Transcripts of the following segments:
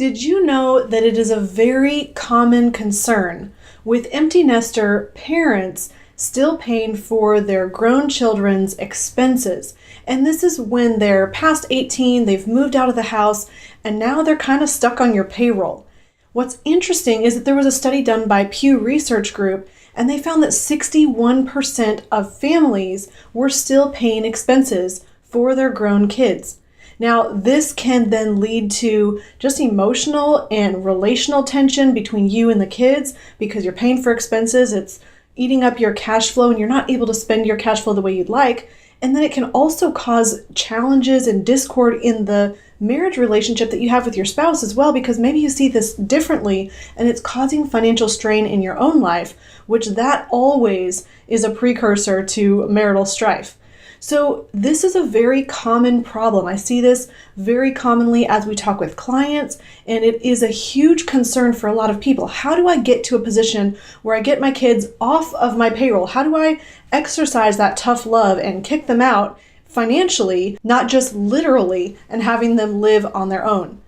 Did you know that it is a very common concern with empty nester parents still paying for their grown children's expenses? And this is when they're past 18, they've moved out of the house, and now they're kind of stuck on your payroll. What's interesting is that there was a study done by Pew Research Group, and they found that 61% of families were still paying expenses for their grown kids. Now, this can then lead to just emotional and relational tension between you and the kids because you're paying for expenses. It's eating up your cash flow and you're not able to spend your cash flow the way you'd like. And then it can also cause challenges and discord in the marriage relationship that you have with your spouse as well, because maybe you see this differently and it's causing financial strain in your own life, which that always is a precursor to marital strife. So this is a very common problem. I see this very commonly as we talk with clients, and it is a huge concern for a lot of people. How do I get to a position where I get my kids off of my payroll? How do I exercise that tough love and kick them out financially, not just literally, and having them live on their own?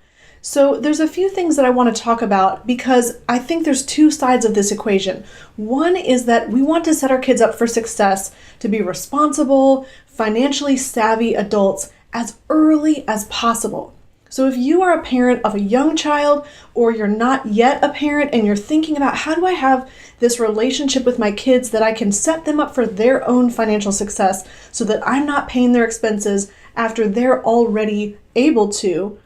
So there's a few things that I want to talk about because I think there's two sides of this equation. One is that we want to set our kids up for success, to be responsible, financially savvy adults as early as possible. So if you are a parent of a young child or you're not yet a parent and you're thinking about how do I have this relationship with my kids that I can set them up for their own financial success so that I'm not paying their expenses after they're already able to,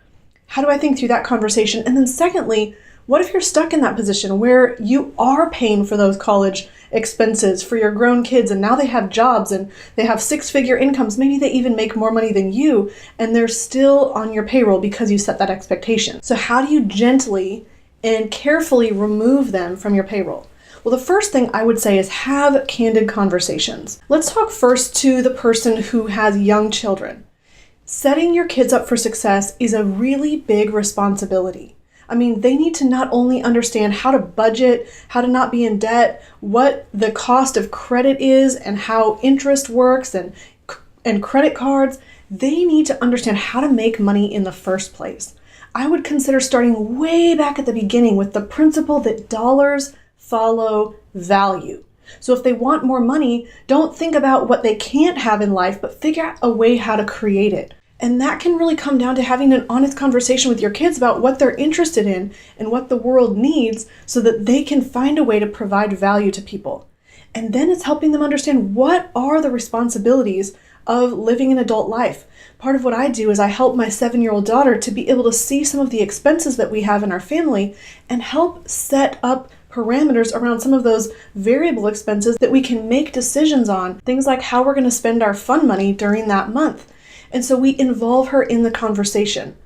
how do I think through that conversation? And then secondly, what if you're stuck in that position where you are paying for those college expenses for your grown kids and now they have jobs and they have six-figure incomes, maybe they even make more money than you, and they're still on your payroll because you set that expectation. So how do you gently and carefully remove them from your payroll? Well, the first thing I would say is have candid conversations. Let's talk first to the person who has young children. Setting your kids up for success is a really big responsibility. I mean, they need to not only understand how to budget, how to not be in debt, what the cost of credit is and how interest works and credit cards. They need to understand how to make money in the first place. I would consider starting way back at the beginning with the principle that dollars follow value. So if they want more money, don't think about what they can't have in life, but figure out a way how to create it. And that can really come down to having an honest conversation with your kids about what they're interested in and what the world needs so that they can find a way to provide value to people. And then it's helping them understand what are the responsibilities of living an adult life. Part of what I do is I help my 7-year-old daughter to be able to see some of the expenses that we have in our family and help set up parameters around some of those variable expenses that we can make decisions on, things like how we're going to spend our fun money during that month. And so we involve her in the conversation.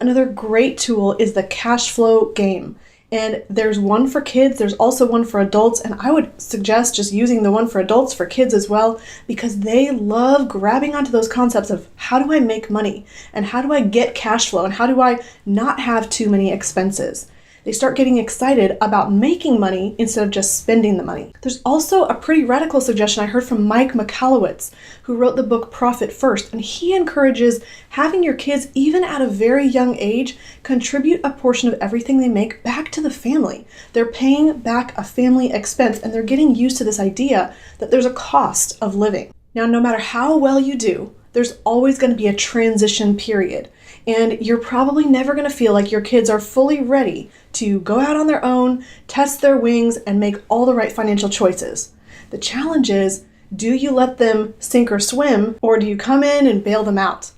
Another great tool is the cash flow game. And there's one for kids, there's also one for adults, and I would suggest just using the one for adults for kids as well, because they love grabbing onto those concepts of how do I make money, and how do I get cash flow, and how do I not have too many expenses. They start getting excited about making money instead of just spending the money. There's also a pretty radical suggestion I heard from Mike Michalowicz, who wrote the book Profit First, and he encourages having your kids, even at a very young age, contribute a portion of everything they make back to the family. They're paying back a family expense, and they're getting used to this idea that there's a cost of living. Now, no matter how well you do, there's always going to be a transition period. And you're probably never going to feel like your kids are fully ready to go out on their own, test their wings, and make all the right financial choices. The challenge is, do you let them sink or swim, or do you come in and bail them out?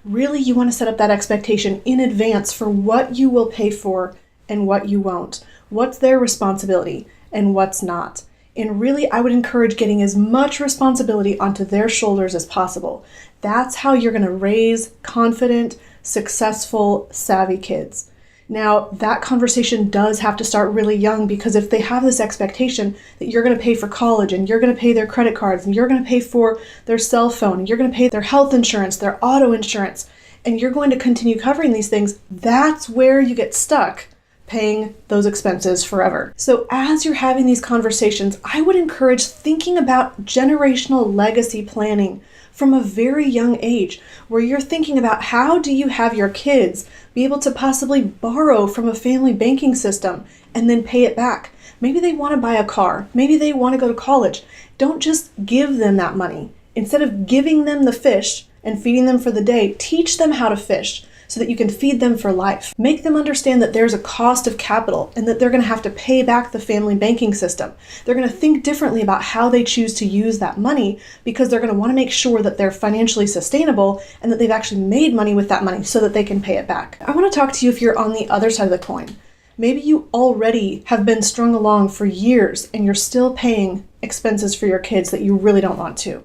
Really, you want to set up that expectation in advance for what you will pay for and what you won't. What's their responsibility and what's not. And really, I would encourage getting as much responsibility onto their shoulders as possible. That's how you're going to raise confident, successful, savvy kids. Now, that conversation does have to start really young, because if they have this expectation that you're going to pay for college and you're going to pay their credit cards and you're going to pay for their cell phone and you're going to pay their health insurance, their auto insurance, and you're going to continue covering these things, that's where you get stuck paying those expenses forever. So as you're having these conversations, I would encourage thinking about generational legacy planning from a very young age, where you're thinking about how do you have your kids be able to possibly borrow from a family banking system and then pay it back. Maybe they want to buy a car. Maybe they want to go to college. Don't just give them that money. Instead of giving them the fish and feeding them for the day, teach them how to fish so that you can feed them for life. Make them understand that there's a cost of capital and that they're going to have to pay back the family banking system. They're going to think differently about how they choose to use that money because they're going to want to make sure that they're financially sustainable and that they've actually made money with that money so that they can pay it back. I want to talk to you if you're on the other side of the coin. Maybe you already have been strung along for years and you're still paying expenses for your kids that you really don't want to.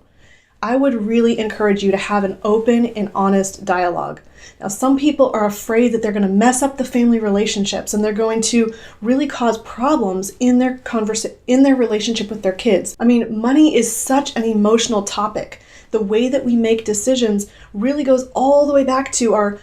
I would really encourage you to have an open and honest dialogue. Now, some people are afraid that they're going to mess up the family relationships and they're going to really cause problems in their relationship with their kids. I mean, money is such an emotional topic. The way that we make decisions really goes all the way back to our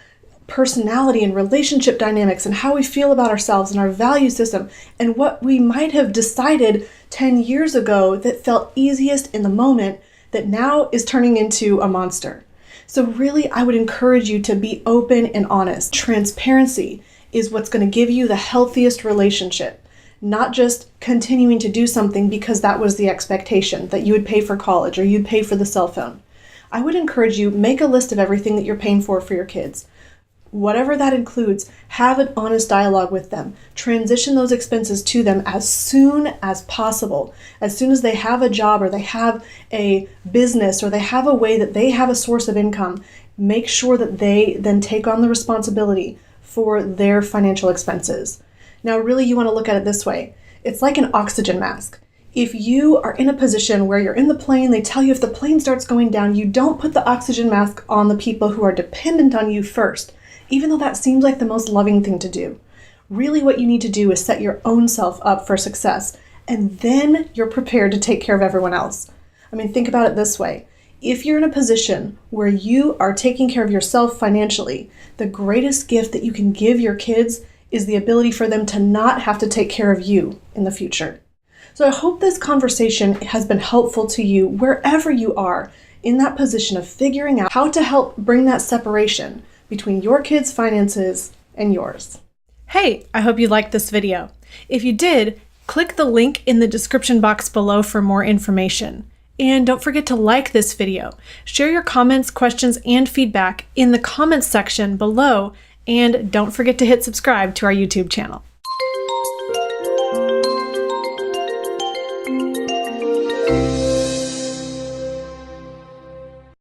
personality and relationship dynamics and how we feel about ourselves and our value system and what we might have decided 10 years ago that felt easiest in the moment that now is turning into a monster. So really, I would encourage you to be open and honest. Transparency is what's going to give you the healthiest relationship, not just continuing to do something because that was the expectation, that you would pay for college or you'd pay for the cell phone. I would encourage you, make a list of everything that you're paying for your kids. Whatever that includes, have an honest dialogue with them. Transition those expenses to them as soon as possible. As soon as they have a job or they have a business or they have a way that they have a source of income, make sure that they then take on the responsibility for their financial expenses. Now, really, you want to look at it this way. It's like an oxygen mask. If you are in a position where you're in the plane, they tell you if the plane starts going down, you don't put the oxygen mask on the people who are dependent on you first, even though that seems like the most loving thing to do. Really, what you need to do is set your own self up for success, and then you're prepared to take care of everyone else. I mean, think about it this way. If you're in a position where you are taking care of yourself financially, the greatest gift that you can give your kids is the ability for them to not have to take care of you in the future. So I hope this conversation has been helpful to you wherever you are in that position of figuring out how to help bring that separation between your kids' finances and yours. Hey, I hope you liked this video. If you did, click the link in the description box below for more information. And don't forget to like this video. Share your comments, questions, and feedback in the comments section below, and don't forget to hit subscribe to our YouTube channel.